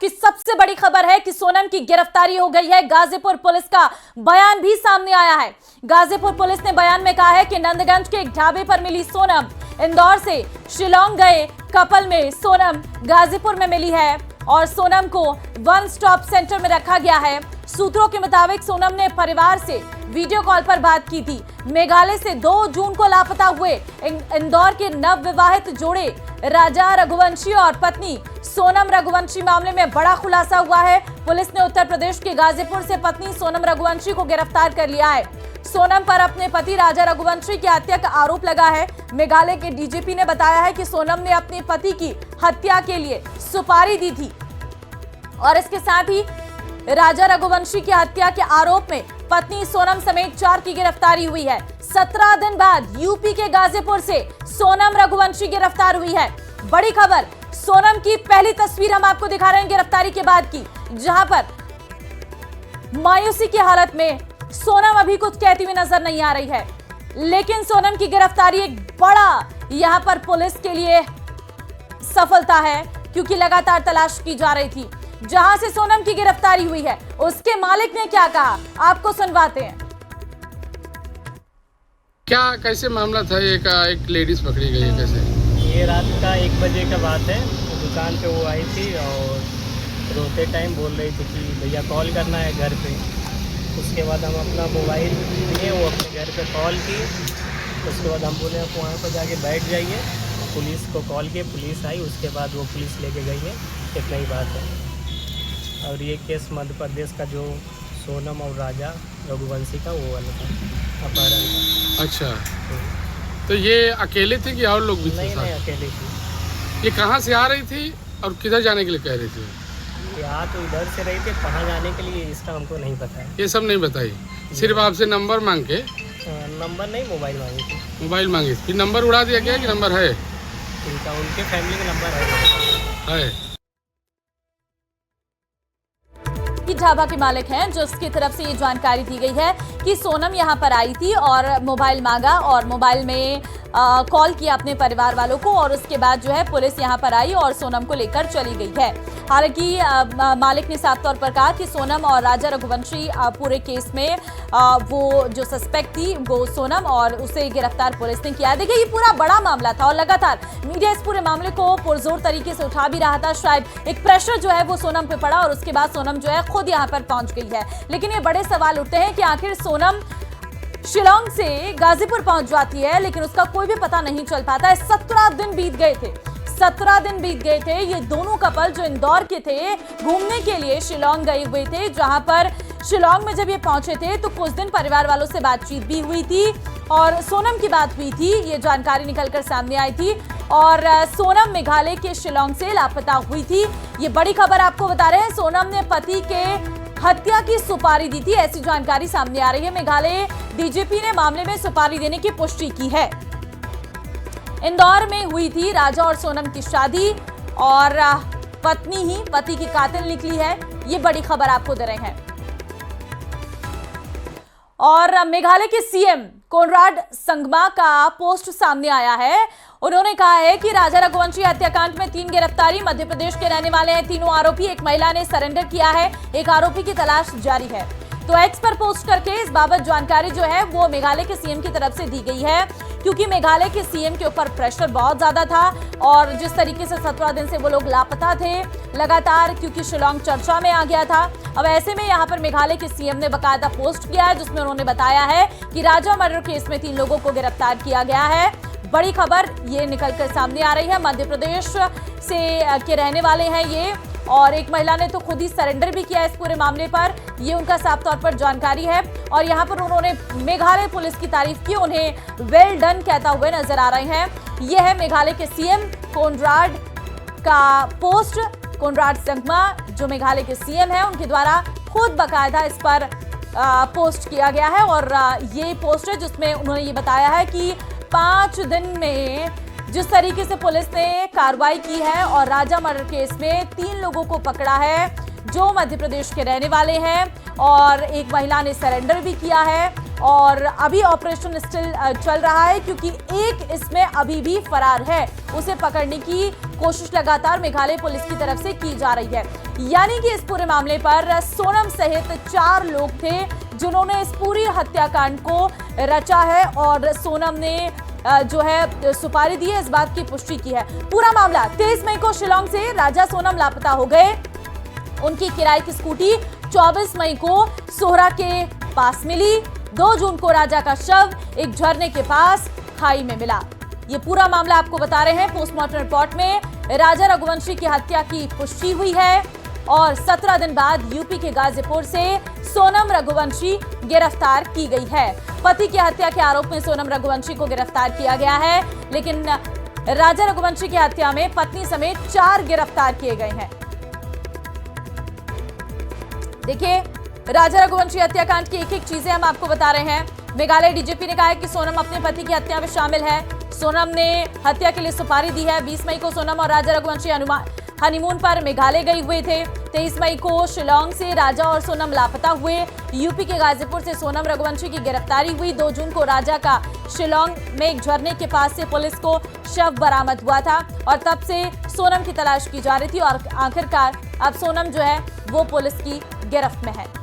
की सबसे बड़ी खबर है कि सोनम की गिरफ्तारी हो गई है। गाजीपुर पुलिस का बयान भी सामने आया है। गाजीपुर पुलिस ने बयान में कहा है कि नंदगंज के एक ढाबे पर मिली सोनम। इंदौर से शिलांग गए कपल में सोनम गाजीपुर में मिली है और सोनम को वन स्टॉप सेंटर में रखा गया है। सूत्रों के मुताबिक सोनम ने परिवार से वीडियो कॉल पर बात की थी। मेघालय से 2 जून को लापता हुए इंदौर के नवविवाहित जोड़े राजा रघुवंशी और पत्नी सोनम रघुवंशी मामले में बड़ा खुलासा हुआ है। पुलिस ने उत्तर प्रदेश के गाजीपुर से पत्नी सोनम रघुवंशी को गिरफ्तार कर लिया है। सोनम पर अपने पति राजा रघुवंशी की हत्या का आरोप लगा है। मेघालय के डीजीपी ने बताया है कि सोनम ने अपने पति की हत्या के लिए सुपारी दी थी और इसके साथ ही राजा रघुवंशी की हत्या के आरोप में पत्नी सोनम समेत 4 की गिरफ्तारी हुई है। 17 दिन बाद यूपी के गाजीपुर से सोनम रघुवंशी गिरफ्तार हुई है। बड़ी खबर, सोनम की पहली तस्वीर हम आपको दिखा रहे हैं गिरफ्तारी के बाद की, जहां पर मायूसी की हालत में सोनम अभी कुछ कहती हुई नजर नहीं आ रही है। लेकिन सोनम की गिरफ्तारी एक बड़ा यहां पर पुलिस के लिए सफलता है, क्योंकि लगातार तलाश की जा रही थी। जहां से सोनम की गिरफ्तारी हुई है उसके मालिक ने क्या कहा, आपको सुनवाते हैं। क्या कैसे मामला था? एक लेडीज पकड़ी गई है, कैसे? ये रात का 1 बजे का बात है। दुकान पे वो आई थी और रोते टाइम बोल रही थी कि भैया कॉल करना है घर पे। उसके बाद हम अपना मोबाइल लिए, वो अपने घर पे कॉल की। उसके बाद हम बोले आप वहाँ पर जाके बैठ जाइए। पुलिस को कॉल किए, पुलिस आई। उसके बाद वो पुलिस लेके गई है। इतना ही बात है। और ये केस मध्य प्रदेश का जो सोनम और राजा रघुवंशी का वो वाला था, अपहरण का। अच्छा, तो ये अकेले थे कि और लोग भी थे? नहीं, अकेले थी। ये कहाँ से आ रही थी और किधर जाने के लिए कह रही थी? ये आ तो इधर से रही थी, कहाँ जाने के लिए इसका हमको नहीं पता है। ये सब नहीं बताई, सिर्फ आपसे नंबर मांग के? नंबर नहीं, मोबाइल मांगी थी। मोबाइल मांगी, फिर नंबर उड़ा दिया गया कि नंबर है? इनका उनके फैमिली का नंबर है। ढाबा के मालिक हैं, जो उसकी तरफ से ये जानकारी दी गई है कि सोनम यहां पर आई थी और मोबाइल मांगा और मोबाइल में कॉल किया अपने परिवार वालों को और उसके बाद जो है पुलिस यहां पर आई और सोनम को लेकर चली गई है। हालांकि मालिक ने साफ तौर पर कहा कि सोनम और राजा रघुवंशी पूरे केस में वो जो सस्पेक्ट थी वो सोनम और उसे गिरफ्तार पुलिस ने किया। देखिए, ये पूरा बड़ा मामला था और लगातार मीडिया इस पूरे मामले को पुरजोर तरीके से उठा भी रहा था। शायद एक प्रेशर जो है वो सोनम पे पड़ा और उसके बाद सोनम जो है खुद यहाँ पर पहुंच गई है। लेकिन ये बड़े सवाल उठते हैं कि आखिर सोनम शिलांग से गाजीपुर पहुंच जाती है लेकिन उसका कोई भी पता नहीं चल पाता है। 17 दिन बीत गए थे। 17 दिन बीत गए थे। ये दोनों कपल जो इंदौर के थे, घूमने के लिए शिलांग गए हुए थे, जहां पर शिलांग में जब ये पहुंचे थे तो कुछ दिन परिवार वालों से बातचीत भी हुई थी और सोनम की बात हुई थी। ये जानकारी निकलकर सामने आई थी और सोनम मेघालय के शिलांग से लापता हुई थी। ये बड़ी खबर आपको बता रहे हैं। सोनम ने पति के हत्या की सुपारी दी थी, ऐसी जानकारी सामने आ रही है। मेघालय डीजीपी ने मामले में सुपारी देने की पुष्टि की है। इंदौर में हुई थी राजा और सोनम की शादी और पत्नी ही पति की कातिल निकली है। ये बड़ी खबर आपको दे रहे हैं। और मेघालय के सीएम कोनराड संगमा का पोस्ट सामने आया है। उन्होंने कहा है कि राजा रघुवंशी हत्याकांड में 3 गिरफ्तारी, मध्य प्रदेश के रहने वाले हैं तीनों आरोपी। एक महिला ने सरेंडर किया है, एक आरोपी की तलाश जारी है। तो एक्स पर पोस्ट करके इस बाबत जानकारी जो है वो मेघालय के सीएम की तरफ से दी गई है, क्योंकि मेघालय के सीएम के ऊपर प्रेशर बहुत ज्यादा था और जिस तरीके से 17 दिन से वो लोग लापता थे लगातार, क्योंकि शिलांग चर्चा में आ गया था। अब ऐसे में यहाँ पर मेघालय के सीएम ने बकायदा पोस्ट किया है जिसमें उन्होंने बताया है कि राजा मर्डर केस में 3 लोगों को गिरफ्तार किया गया है। बड़ी खबर ये निकलकर सामने आ रही है। मध्य प्रदेश से के रहने वाले हैं ये और एक महिला ने तो खुद ही सरेंडर भी किया इस पूरे मामले पर। ये उनका साफ तौर पर जानकारी है और यहाँ पर उन्होंने मेघालय पुलिस की तारीफ की, उन्हें वेल डन कहता हुए नजर आ रहे हैं। ये है मेघालय के सीएम कोनराड का पोस्ट। कोनराड संगमा जो मेघालय के सीएम है, उनके द्वारा खुद बकायदा इस पर पोस्ट किया गया है और ये पोस्ट है जिसमें उन्होंने ये बताया है कि 5 दिन में जिस तरीके से पुलिस ने कार्रवाई की है और राजा मर्डर केस में 3 लोगों को पकड़ा है जो मध्य प्रदेश के रहने वाले हैं और एक महिला ने सरेंडर भी किया है और अभी ऑपरेशन स्टिल चल रहा है, क्योंकि एक इसमें अभी भी फरार है। उसे पकड़ने की कोशिश लगातार मेघालय पुलिस की तरफ से की जा रही है। यानी कि इस पूरे मामले पर सोनम सहित 4 लोग थे जिन्होंने इस पूरी हत्याकांड को रचा है और सोनम ने जो है सुपारी दी है, इस बात की पुष्टि की है। पूरा मामला 23 मई को शिलांग से राजा सोनम लापता हो गए। उनकी किराए की स्कूटी 24 मई को सोहरा के पास मिली। 2 जून को राजा का शव एक झरने के पास खाई में मिला। ये पूरा मामला आपको बता रहे हैं। पोस्टमार्टम रिपोर्ट में राजा रघुवंशी की हत्या की पुष्टि हुई है और 17 दिन बाद यूपी के गाजीपुर से सोनम रघुवंशी गिरफ्तार की गई है। पति की हत्या के आरोप में सोनम रघुवंशी को गिरफ्तार किया गया है, लेकिन राजा रघुवंशी की हत्या में पत्नी समेत 4 गिरफ्तार किए गए हैं। देखिए, राजा रघुवंशी हत्याकांड की एक-एक चीजें हम आपको बता रहे हैं। मेघालय डीजीपी ने कहा है कि सोनम अपने पति की हत्या में शामिल है। सोनम ने हत्या के लिए सुपारी दी है। 20 मई को सोनम और राजा रघुवंशी हनीमून पर मेघालय गए हुए थे। 23 मई को शिलांग से राजा और सोनम लापता हुए। यूपी के गाजीपुर से सोनम रघुवंशी की गिरफ्तारी हुई। 2 जून को राजा का शिलांग में एक झरने के पास से पुलिस को शव बरामद हुआ था और तब से सोनम की तलाश की जा रही थी और आखिरकार अब सोनम जो है वो पुलिस की गिरफ्त में है।